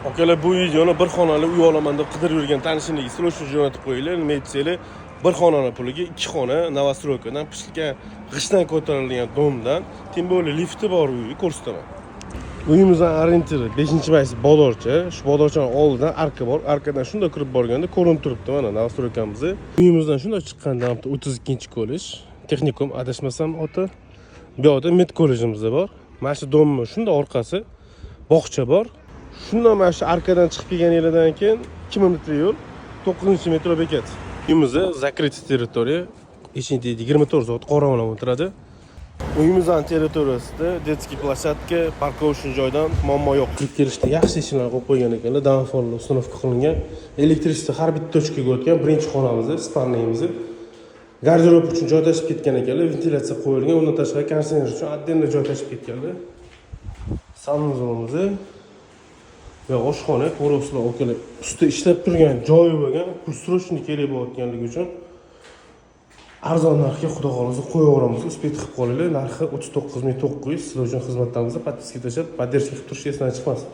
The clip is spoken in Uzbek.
Akalar, bu videoni bir xonali uy olaman deb qidirib yurgan tanishingiz srochniy jo'natib qo'yinglar. Nima aytsanglar, bir xonani puliga 2 xona Novostroykadan pishgan g'ishtdan ko'tarilgan domdan, tim bo'ldi lifti bor uyni ko'rsataman. Uyimizning orientiri 5-maysi bozorcha. Shu bozorchaning oldidan arka bor. Arkadan shunda kirib borganda ko'rinib turibdi mana Novostroykamiz. Uyimizdan shunda chiqqanda 32-kollej, texnikum adashmasam oti. Bu yerda med kollejimiz bor. Mana shu domni shunda orqasi bog'cha bor. Shundan mana shu arkadan chiqib kelganingizdan keyin 2 minutli yo'l, 9-metro bekat. Uyimizda закрытый territoriya, eshikda 24 soat qorovul o'tiradi. Uyimizning territoriyasida детский площадка, parkovочный joydan muammo yo'q. Kirib kelishda yaxshi eshiklar qo'yib qo'ygan ekanlar, downforli uстановка qilingan. Elektrичество har bitta точkaga o'tgan. Birinchi xonamiz, spalniyamiz. Garderob uchun joy tashib ketgan ekanlar, ventilyatsiya qo'yilgan. Undan tashqari konditsioner uchun отдельно joy tashib ketganlar. Sanuzolimiz. Ve oshxona ko'rasizlar, okalar. Usti ishlab turgan joyi bo'lgan, srochniy kerak bo'layotganligi uchun arzon narxga xudo xolasa qo'yaveramiz. Uspet qilib qolinglar. Narxi 39 900. Sizlar uchun xizmatlarimizda podpiska tashlab, podдержка qilib turishingiz esdan chiqmasin.